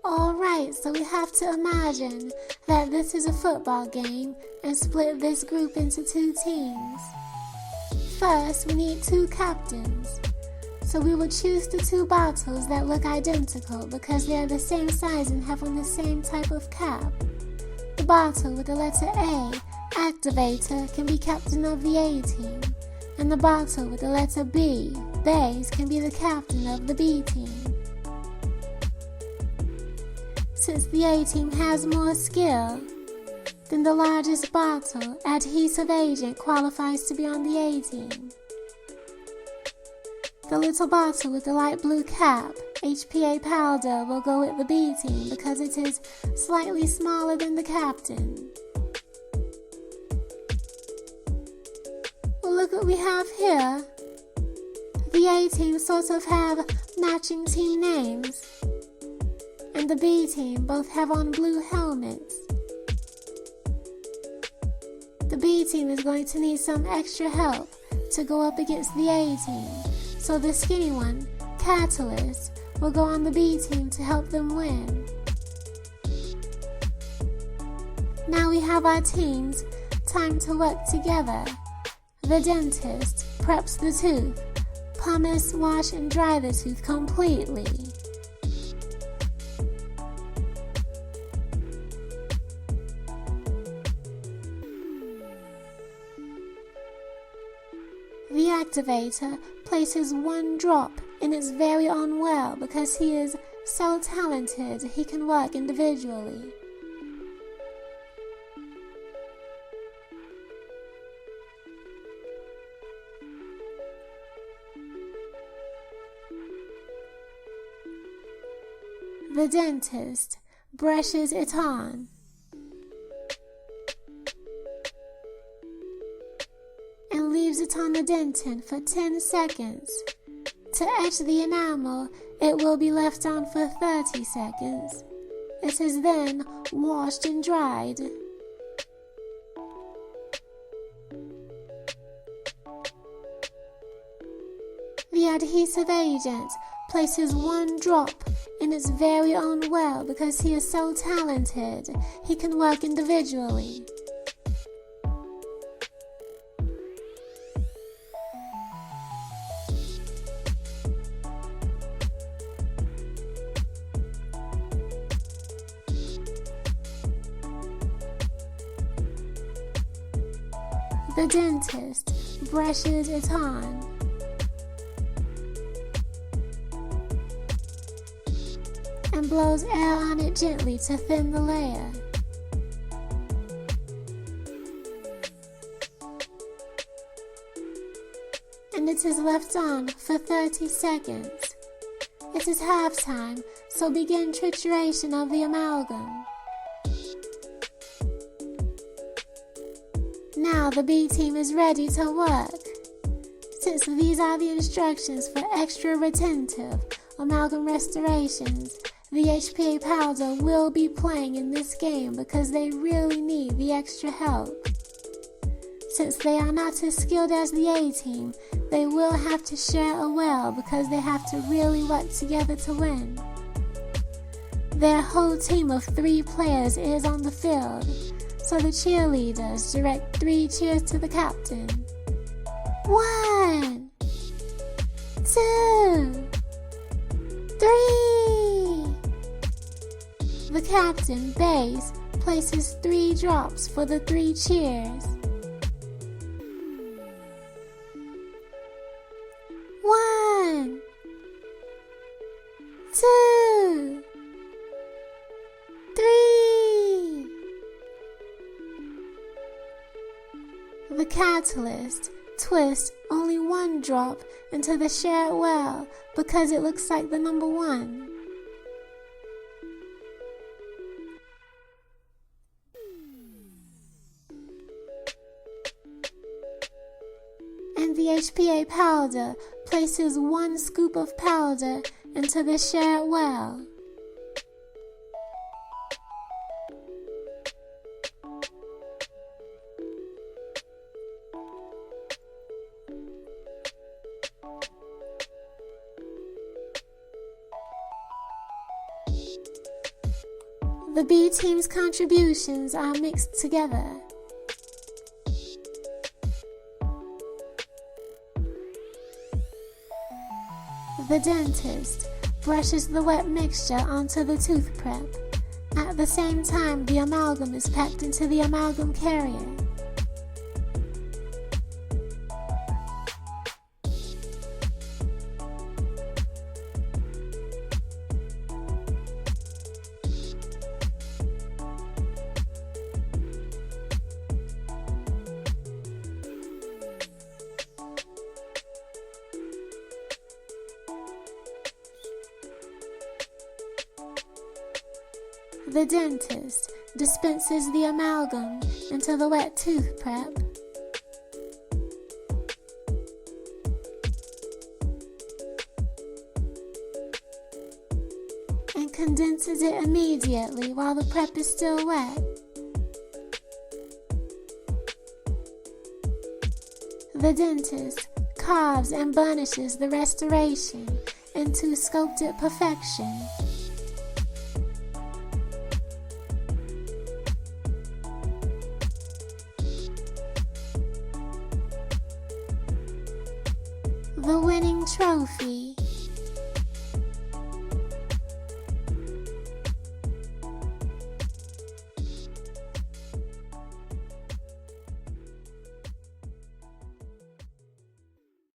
Alright, so we have to imagine that this is a football game and split this group into two teams. First, we need two captains. So we will choose the two bottles that look identical because they are the same size and have on the same type of cap. The bottle with the letter A, Activator, can be captain of the A team, and the bottle with the letter B, Base, can be the captain of the B team. Since the A team has more skill, then the largest bottle, Adhesive Agent, qualifies to be on the A team. The little bottle with the light blue cap, HPA Powder, will go with the B team because it is slightly smaller than the captain. Well, look what we have here. The A team sort of have matching team names, and the B team both have on blue helmets. The B team is going to need some extra help to go up against the A team, so the skinny one, Catalyst, will go on the B team to help them win. Now we have our teams, time to work together. The dentist preps the tooth, pumice, wash, and dry the tooth completely. The activator places one drop in its very own well because he is so talented he can work individually. The dentist brushes it on. And leaves it on the dentin for 10 seconds. To etch the enamel, it will be left on for 30 seconds. It is then washed and dried. The adhesive agent places one drop in its very own well because he is so talented he can work individually. The dentist brushes it on. And blows air on it gently to thin the layer. And it is left on for 30 seconds. It is halftime, so begin trituration of the amalgam. Now the B team is ready to work. Since these are the instructions for extra-retentive amalgam restorations, the HPA Powder will be playing in this game because they really need the extra help. Since they are not as skilled as the A team, they will have to share a well because they have to really work together to win. Their whole team of 3 players is on the field, so the cheerleaders direct 3 cheers to the captain. 1, 2, 3. The captain, Base, places 3 drops for the 3 cheers. 1, 2, 3. The catalyst twists only 1 drop into the shared well because it looks like the number 1. And the HPA powder places 1 scoop of powder into the shared well. The B team's contributions are mixed together. The dentist brushes the wet mixture onto the tooth prep. At the same time, the amalgam is packed into the amalgam carrier. The dentist dispenses the amalgam into the wet tooth prep. And condenses it immediately while the prep is still wet. The dentist carves and burnishes the restoration into sculpted perfection. The winning trophy